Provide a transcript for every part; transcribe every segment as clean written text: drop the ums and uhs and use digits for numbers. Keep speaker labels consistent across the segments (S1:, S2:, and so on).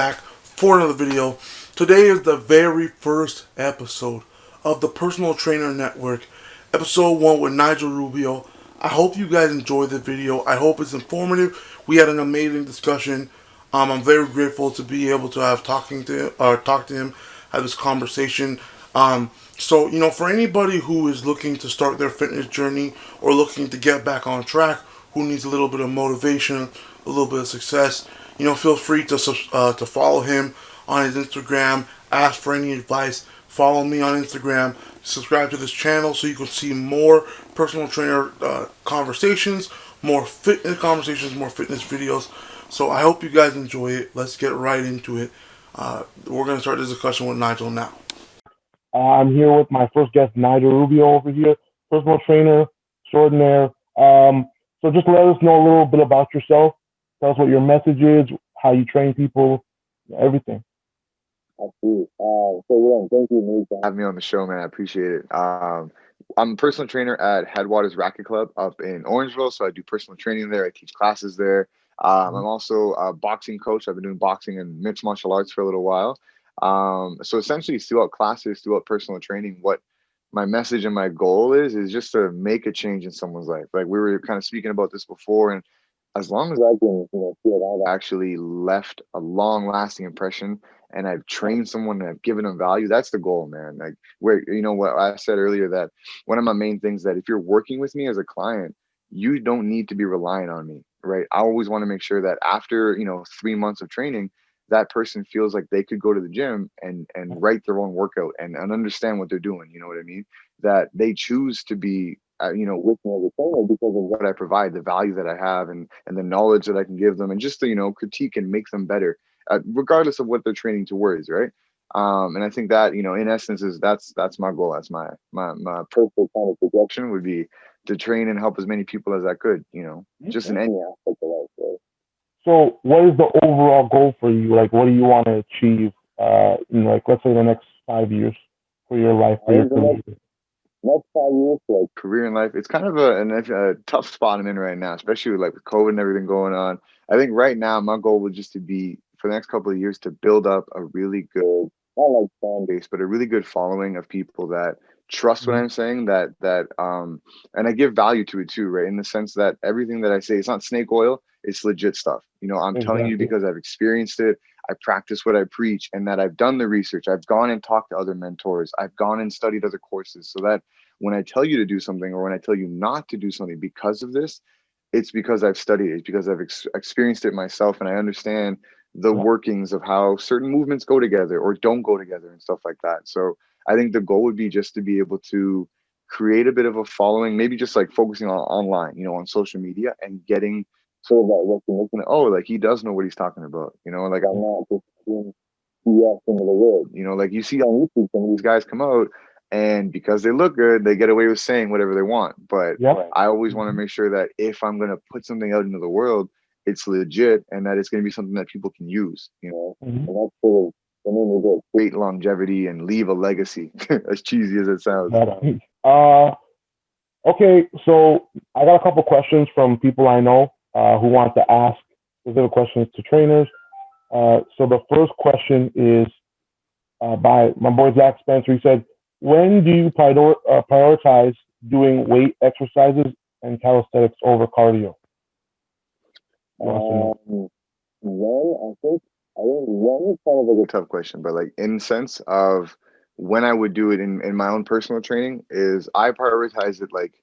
S1: back for another video. Today is the very first episode of the Personal Trainer Network, episode 1 with Nigel Rubio. I hope you guys enjoyed the video. I hope it's informative. We had an amazing discussion. I'm very grateful to be able to have talk to him, have this conversation. So for anybody who is looking to start their fitness journey or looking to get back on track, who needs a little bit of motivation, a little bit of success, feel free to follow him on his Instagram. Ask for any advice. Follow me on Instagram. Subscribe to this channel so you can see more personal trainer conversations, more fitness conversations, more fitness videos. So I hope you guys enjoy it. Let's get right into it. We're going to start this discussion with Nigel now.
S2: I'm here with my first guest, Nigel Rubio, over here, personal trainer extraordinaire. So just let us know a little bit about yourself. Tell us what your message is, how you train people, everything.
S3: Absolutely. So thank you, Nate, for having me on the show, man. I appreciate it. I'm a personal trainer at Headwaters Racket Club up in Orangeville, so I do personal training there. I teach classes there. I'm also a boxing coach. I've been doing boxing and mixed martial arts for a little while. So essentially, throughout classes, throughout personal training, what my message and my goal is just to make a change in someone's life. Like we were kind of speaking about this before, and as long as I can, feel that I've actually left a long-lasting impression and I've trained someone and I've given them value, that's the goal, man. Like where, what I said earlier, that one of my main things that if you're working with me as a client, you don't need to be relying on me, right? I always want to make sure that after, 3 months of training, that person feels like they could go to the gym and write their own workout and understand what they're doing. You know what I mean? That they choose to be with me as a trainer because of what I provide, the value that I have, and the knowledge that I can give them, and just to critique and make them better, regardless of what they're training towards, right? And I think that in essence is that's my goal. That's my perfect kind of projection would be to train and help as many people as I could, just in any aspect of life. Right?
S2: So what is the overall goal for you? Like, what do you want to achieve in, like, let's say the next 5 years for your life, for your career?
S3: Next 5 years, like career in life, it's kind of a tough spot I'm in right now, especially with COVID and everything going on. I think right now my goal would just to be for the next couple of years to build up a really good, not like fan base, but a really good following of people that trust what I'm saying, and I give value to it too, right? In the sense that everything that I say, it's not snake oil, it's legit stuff. I'm telling you because I've experienced it. I practice what I preach, and that I've done the research. I've gone and talked to other mentors. I've gone and studied other courses, so that when I tell you to do something or when I tell you not to do something because of this, it's because I've studied it, it's because I've experienced it myself, and I understand the workings of how certain movements go together or don't go together and stuff like that. So I think the goal would be just to be able to create a bit of a following, maybe just like focusing on online, on social media, and getting sort of that recognition. Oh, like he does know what he's talking about. Like I'm not just doing BS into the world. Like you see on YouTube, some of these guys come out and because they look good, they get away with saying whatever they want. But I always want to make sure that if I'm going to put something out into the world, it's legit and that it's going to be something that people can use, and that's sort of the name of it, great longevity and leave a legacy, as cheesy as it sounds.
S2: Okay, so I got a couple questions from people I know who want to ask specific questions to trainers. So the first question is by my boy Zach Spencer. He said, when do you prioritize doing weight exercises and calisthenics over cardio?
S3: Well, I think one is kind of like a tough question, but like in sense of when I would do it in my own personal training is I prioritize it like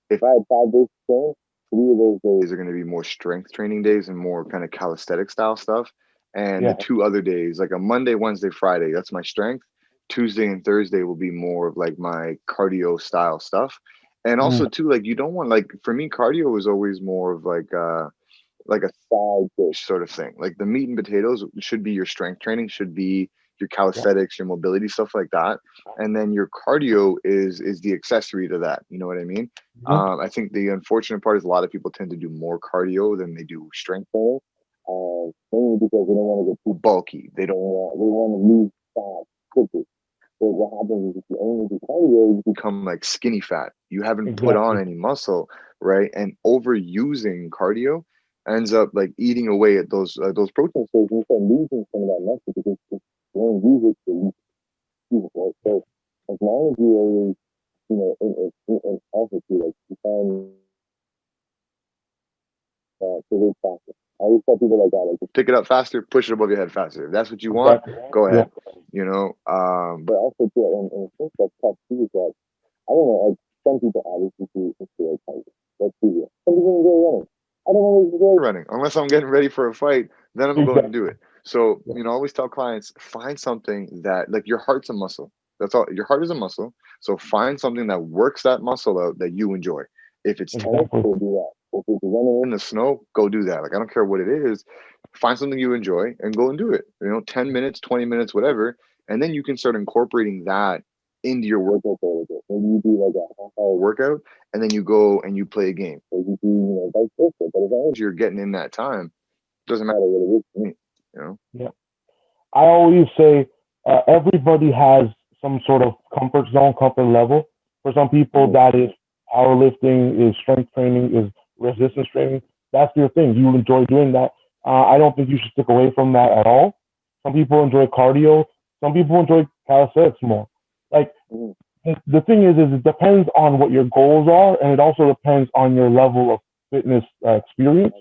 S3: if I had 5 days to train, 3 of those days are going to be more strength training days and more kind of calisthenic style stuff. And the 2 other days, like a Monday, Wednesday, Friday, that's my strength. Tuesday and Thursday will be more of like my cardio style stuff. And also too, like you don't want, like for me, cardio is always more of like a side dish sort of thing. Like the meat and potatoes should be your strength training, should be your calisthenics, your mobility, stuff like that. And then your cardio is the accessory to that. You know what I mean? I think the unfortunate part is a lot of people tend to do more cardio than they do strength training. Mainly because they don't want to get too bulky. They want to lose fat quickly. So what happens is if you only do cardio, you become like skinny fat. You haven't put on any muscle, right? And overusing cardio ends up like eating away at those protein stores, and you start losing some of that muscle because you don't use it to use it, right? So as long as you always, in effort to like you find to live faster. I always tell people like that, like pick it up faster, push it above your head faster. If that's what you want, go ahead. But also too, and I think that's tough too is that I don't know, like some people obviously do like fighting. Let's be real. Some people enjoy running. I don't always enjoy running unless I'm getting ready for a fight. Then I'm going to do it. So I always tell clients, find something that like your heart's a muscle. That's all. Your heart is a muscle. So find something that works that muscle out that you enjoy. If it's tennis, go do that. If it's running in the snow, go do that. Like I don't care what it is. Find something you enjoy and go and do it. 10 minutes, 20 minutes, whatever. And then you can start incorporating that into your workout a little bit. Maybe you do like a half-hour workout, and then you go and you play a game. Or you do, vice versa. But as long as you're getting in that time, it doesn't matter what it is to me.
S2: Yeah. I always say everybody has some sort of comfort zone, comfort level. For some people, that is powerlifting, is strength training, is resistance training. That's your thing. You enjoy doing that. I don't think you should stick away from that at all. Some people enjoy cardio. Some people enjoy calisthenics more. Like the thing is it depends on what your goals are, and it also depends on your level of fitness experience,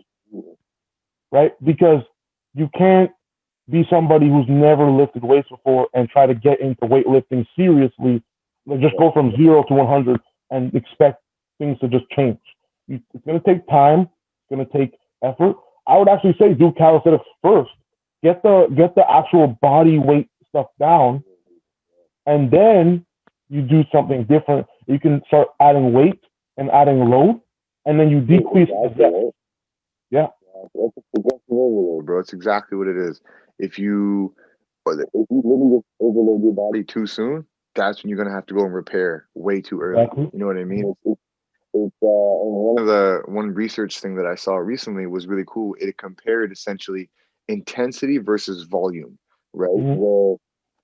S2: right? Because you can't be somebody who's never lifted weights before and try to get into weightlifting seriously. Like just go from 0 to 100 and expect things to just change. It's going to take time. It's going to take effort. I would actually say do calisthenics first. Get the actual body weight stuff down, and then you do something different. You can start adding weight and adding load, and then you decrease the depth. Yeah.
S3: That's a progressive overload, bro. It's exactly what it is. If you literally just overload your body too soon, that's when you're gonna have to go and repair way too early.
S2: Exactly.
S3: You know what I mean? It's one research thing that I saw recently was really cool. It compared essentially intensity versus volume, right? Where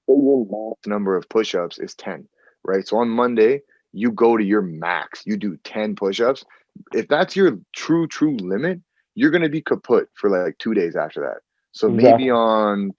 S3: say your max number of push-ups is 10, right? So on Monday, you go to your max, you do 10 push-ups. If that's your true limit, you're gonna be kaput for like 2 days after that. So maybe on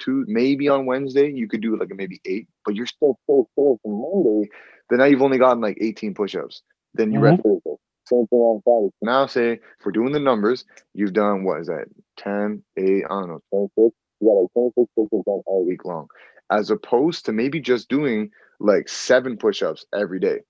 S3: Wednesday you could do like maybe 8, but you're still so sore from Monday. Then now you've only gotten like 18 push-ups. Then you rest Thursday. Same thing on Friday. Now say if we're doing the numbers, you've done what is that? 10, 8, I don't know, 26. You got like 26 push-ups done all week long. As opposed to maybe just doing like 7 push-ups every day.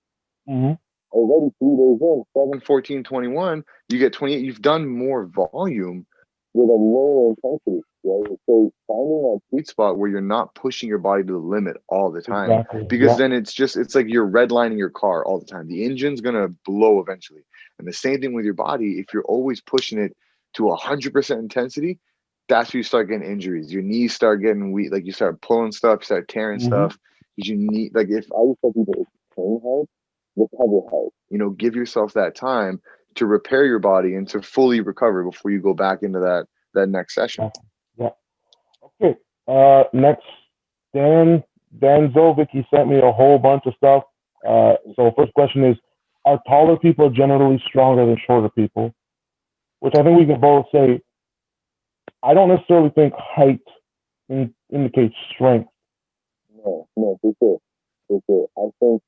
S3: Already 3 days in, 7, 14, 21, you get 28. You've done more volume with a lower intensity, right? So finding that sweet spot where you're not pushing your body to the limit all the time, because then it's like you're redlining your car all the time. The engine's gonna blow eventually. And the same thing with your body. If you're always pushing it to 100% intensity, that's where you start getting injuries. Your knees start getting weak. Like you start pulling stuff, you start tearing stuff. Because you need, like, if I always tell people, train hard, recover hard. Give yourself that time to repair your body and to fully recover before you go back into that next session.
S2: Yeah. Okay. Next, Dan Zovic, he sent me a whole bunch of stuff. So first question is, are taller people generally stronger than shorter people? Which I think we can both say, I don't necessarily think height indicates strength.
S3: No, for sure. I think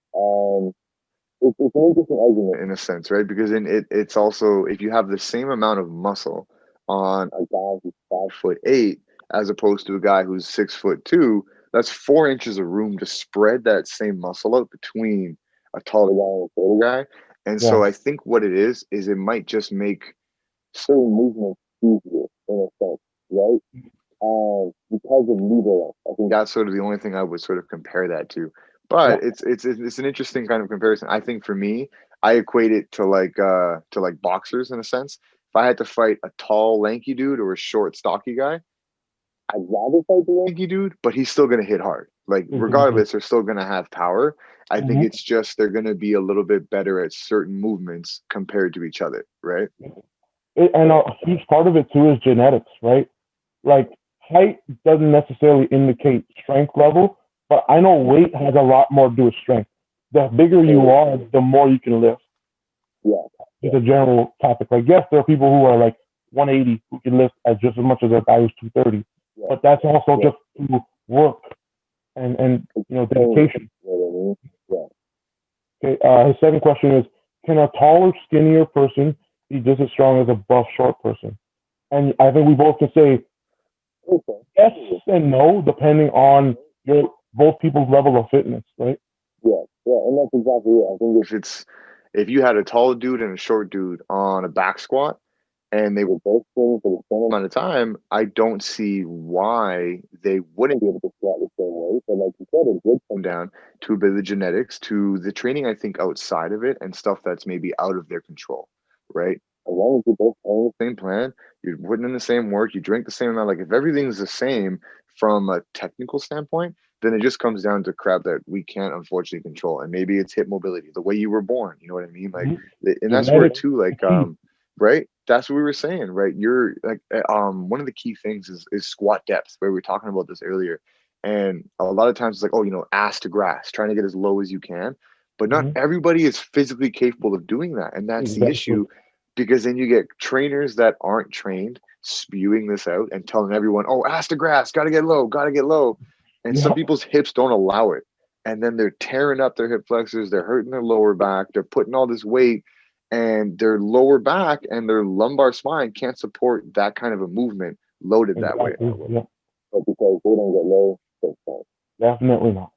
S3: it's an interesting argument in a sense, right? Because it's also, if you have the same amount of muscle on a guy who's 5'8" as opposed to a guy who's 6'2", that's 4 inches of room to spread that same muscle out between a taller guy and a shorter guy. And so I think what it is it might just make certain movements easier in a sense, right? Because of lever. I think that's sort of the only thing I would sort of compare that to. But it's an interesting kind of comparison. I think for me, I equate it to like boxers in a sense. If I had to fight a tall, lanky dude or a short, stocky guy, I'd rather fight the lanky dude, but he's still gonna hit hard. Like regardless, they're still gonna have power. I think it's just they're gonna be a little bit better at certain movements compared to each other, right?
S2: And a huge part of it too is genetics, right? Like height doesn't necessarily indicate strength level, but I know weight has a lot more to do with strength. The bigger you are, the more you can lift. Yeah. It's a general topic. Like, yes, there are people who are like 180 who can lift as just as much as a guy who's 230. But that's also just through work and dedication.
S3: Yeah.
S2: Okay. His second question is, can a taller, skinnier person be just as strong as a buff, short person? And I think we both can say yes and no, depending on your both people's level of fitness, right?
S3: Yeah, and that's exactly it. I think if you had a tall dude and a short dude on a back squat and they were both swimming for the same amount of time, I don't see why they wouldn't be able to squat the same way. But like you said, it would come down to a bit of the genetics, to the training, I think, outside of it and stuff that's maybe out of their control, right? As long as you're both following the same plan, you're putting in the same work, you drink the same amount. Like if everything's the same from a technical standpoint, then it just comes down to crap that we can't unfortunately control. And maybe it's hip mobility, the way you were born, you know what I mean? Like, and that's where too, like, right? That's what we were saying, right? You're like, one of the key things is squat depth, where we were talking about this earlier. And a lot of times it's like, oh, ass to grass, trying to get as low as you can. But not everybody is physically capable of doing that. And that's the issue, because then you get trainers that aren't trained spewing this out and telling everyone, oh, ass to grass, got to get low, got to get low. And some people's hips don't allow it. And then they're tearing up their hip flexors, they're hurting their lower back, they're putting all this weight, and their lower back and their lumbar spine can't support that kind of a movement loaded that way.
S2: Yeah.
S3: But because they don't get low,
S2: definitely not.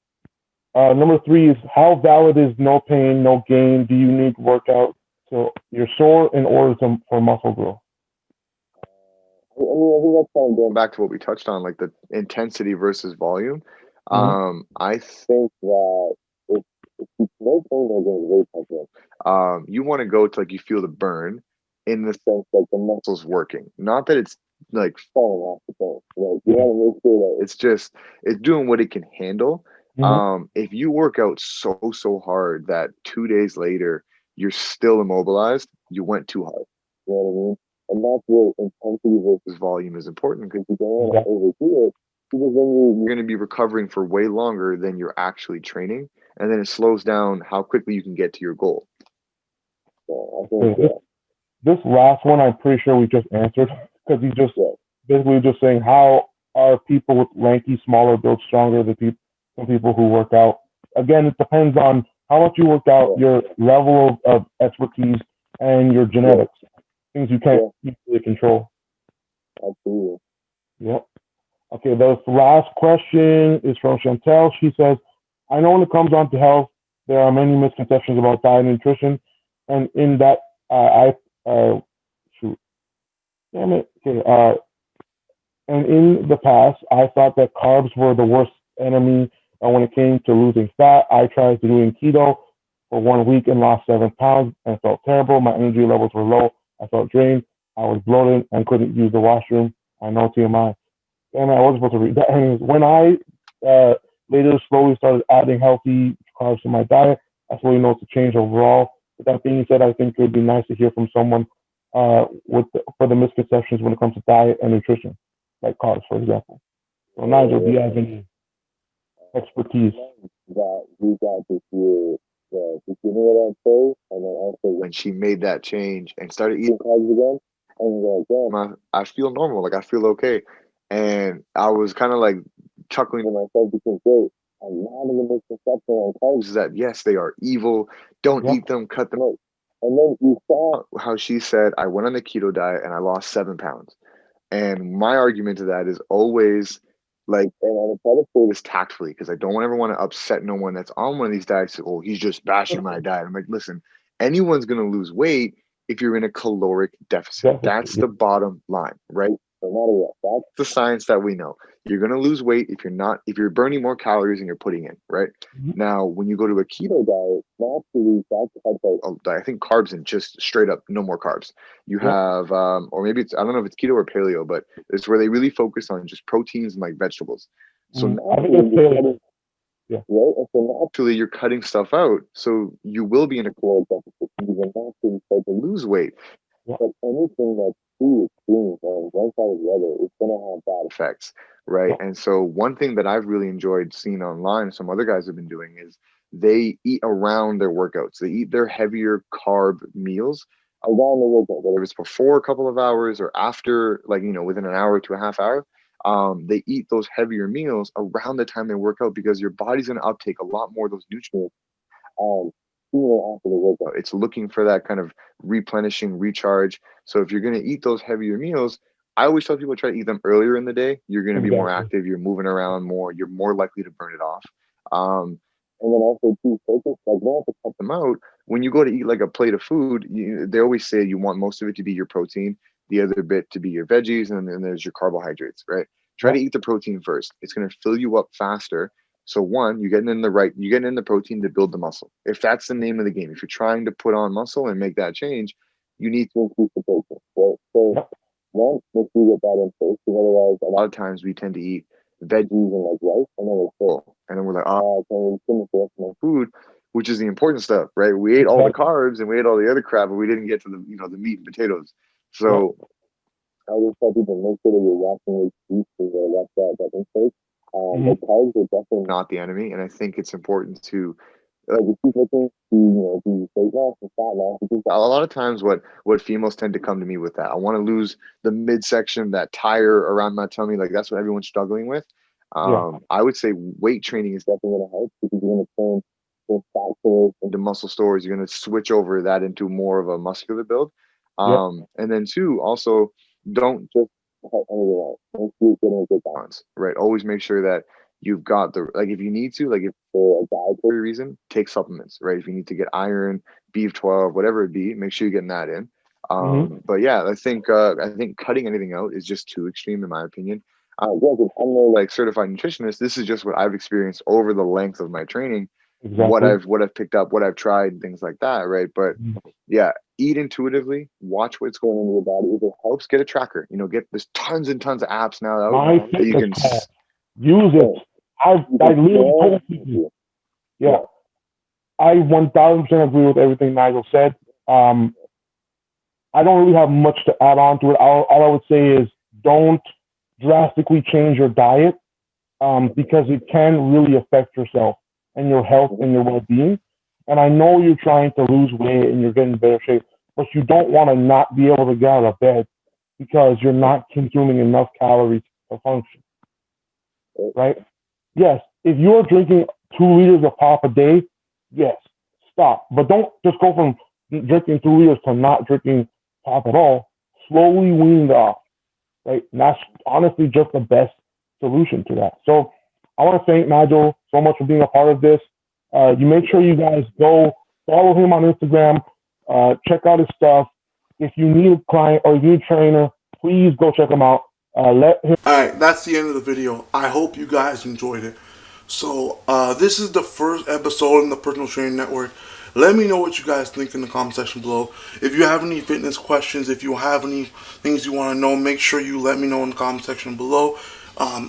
S2: Number 3 is, how valid is no pain, no gain? Do you need workout so you're sore in order for muscle growth?
S3: I think that's kind of going back to what we touched on, like the intensity versus volume. I think that if no pain, no gain is very possible. You want to go to like you feel the burn in the sense that the muscle's working, not that it's like falling off the bone. Like you want to make sure that it's doing what it can handle. If you work out so hard that 2 days later you're still immobilized, you went too hard. You know what I mean? And that's where intensity versus volume is important, because you don't want to overdo it, because then you're going to be recovering for way longer than you're actually training, and then it slows down how quickly you can get to your goal. So I think
S2: this last one, I'm pretty sure we just answered, because he's just basically just saying, how are people with lanky, smaller builds stronger than people who work out? Again, it depends on how much you work out, your level of expertise, and your genetics. Things you can't easily control.
S3: Absolutely.
S2: Yep. Okay, the last question is from Chantel. She says, I know when it comes on to health, there are many misconceptions about diet and nutrition. And in that, and in the past, I thought that carbs were the worst enemy when it came to losing fat. I tried doing keto for 1 week and lost 7 pounds and felt terrible. My energy levels were low. I felt drained. I was bloated and couldn't use the washroom. I know, TMI. And I wasn't supposed to read that. Anyways, when I later slowly started adding healthy carbs to my diet, I slowly noticed a change overall. With that being said, I think it would be nice to hear from someone for the misconceptions when it comes to diet and nutrition, like carbs, for example. So, Nigel, do you have any expertise?
S3: That we got to hear the beginning of that show, and then also when she made that change and started eating carbs again, and like, damn, I feel normal, like I feel okay. And I was kind of like chuckling to myself, because a lot of the misconception on carbs is that yes, they are evil, don't eat them, cut them out. And then you saw how she said, I went on the keto diet and I lost 7 pounds. And my argument to that is always like, and I'm try to say this tactfully, because I don't ever want to upset no one that's on one of these diets. Oh, he's just bashing my diet. I'm like, listen, anyone's going to lose weight if you're in a caloric deficit. That's the bottom line, right? No matter what, that's the science that we know. You're going to lose weight if you're burning more calories than you're putting in, right? Now, when you go to a keto diet, naturally, I think carbs and just straight up no more carbs. You have, or maybe I don't know if it's keto or paleo, but it's where they really focus on just proteins and like vegetables. So naturally, right? And so naturally, you're cutting stuff out, so you will be in a caloric deficit. You will naturally start to lose weight. But anything that's too extreme on one side or the other, it's going to have bad effects, right? And so one thing that I've really enjoyed seeing online, some other guys have been doing, is they eat around their workouts. They eat their heavier carb meals around the workout, whether it's before a couple of hours or after, like, within an hour to a half hour. They eat those heavier meals around the time they work out because your body's going to uptake a lot more of those nutrients um, sooner after the workout. It's looking for that kind of replenishing recharge. So if you're going to eat those heavier meals, I always tell people try to eat them earlier in the day. You're going to be more
S2: Exactly.
S3: active. You're moving around more. You're more likely to burn it off. And then also too, focus, like, you don't have to cut them out. When you go to eat like a plate of food, they always say you want most of it to be your protein, the other bit to be your veggies, and then there's your carbohydrates, right? Try to
S2: Yep.
S3: eat the protein first. It's going to fill you up faster. So one, you're getting in the protein to build the muscle. If that's the name of the game, if you're trying to put on muscle and make that change, you need to increase the protein. Right? So
S2: Yep.
S3: one, make sure you get that in first, because otherwise, a lot of times we tend to eat veggies and like rice, and then we're full, and then we're like, oh, I can't really finish the rest of my food, which is the important stuff, right? We ate all the
S2: Exactly.
S3: carbs and we ate all the other crap, but we didn't get to the meat and potatoes.
S2: Yep.
S3: So I always tell people, make sure that you're watching those juice and that intake.
S2: Mhm.
S3: But carbs are definitely not the enemy, and I think it's important to, like, if keep looking to do weight loss and fat loss, because a lot of times what females tend to come to me with that, I want to lose the midsection, that tire around my tummy, like that's what everyone's struggling with.
S2: Yeah.
S3: I would say weight training is definitely going to help, because you're going to turn those fat stores into muscle stores. You're going to switch over that into more of a muscular build.
S2: Yep.
S3: And then two, also, don't just cut anything out. Make sure you're getting a good balance, right? Always make sure that you've got the, like, if you need to, like, if for a dietary reason, take supplements, right? If you need to get iron, B12, whatever it be, make sure you're getting that in.
S2: Mhm.
S3: But yeah, I think cutting anything out is just too extreme, in my opinion. Granted, I'm no like certified nutritionist. This is just what I've experienced over the length of my training, what
S2: Exactly.
S3: I've picked up, what I've tried, things like that, right? But
S2: Mhm.
S3: yeah, eat intuitively, watch what's going into your body. If it helps, get a tracker. There's tons and tons of apps now out
S2: My
S3: that you
S2: fitness
S3: can
S2: pal. Use it. I literally told people. Yeah. I 1000% agree with everything Nigel said. Um, I don't really have much to add on to it. All I would say is don't drastically change your diet, because it can really affect yourself and your health and your well-being. And I know you're trying to lose weight and you're getting in better shape, but you don't want to not be able to get out of bed because you're not consuming enough calories to function, right? Yes, if you're drinking 2 liters of pop a day, yes, stop. But don't just go from drinking 2 liters to not drinking pop at all. Slowly wean it off, right? And that's honestly just the best solution to that. So I want to thank Nigel so much for being a part of this. You make sure you guys go follow him on Instagram, check out his stuff. If you need a client or you need a trainer, please go check him out. Let him.
S1: Alright, that's the end of the video. I hope you guys enjoyed it. So, this is the first episode in the Personal Training Network. Let me know what you guys think in the comment section below. If you have any fitness questions, if you have any things you want to know, make sure you let me know in the comment section below.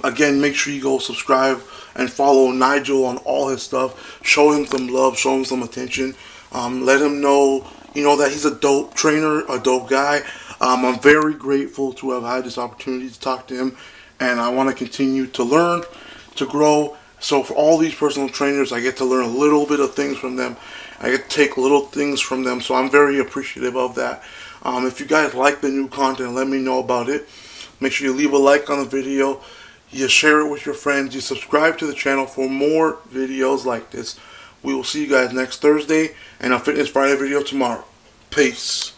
S1: Again, make sure you go subscribe and follow Nigel on all his stuff. Show him some love, show him some attention. Let him know, that he's a dope trainer, a dope guy. I'm very grateful to have had this opportunity to talk to him, and I want to continue to learn, to grow. So for all these personal trainers, I get to learn a little bit of things from them. I get to take little things from them, so I'm very appreciative of that. If you guys like the new content, let me know about it. Make sure you leave a like on the video. You share it with your friends. You subscribe to the channel for more videos like this. We will see you guys next Thursday and a Fitness Friday video tomorrow. Peace.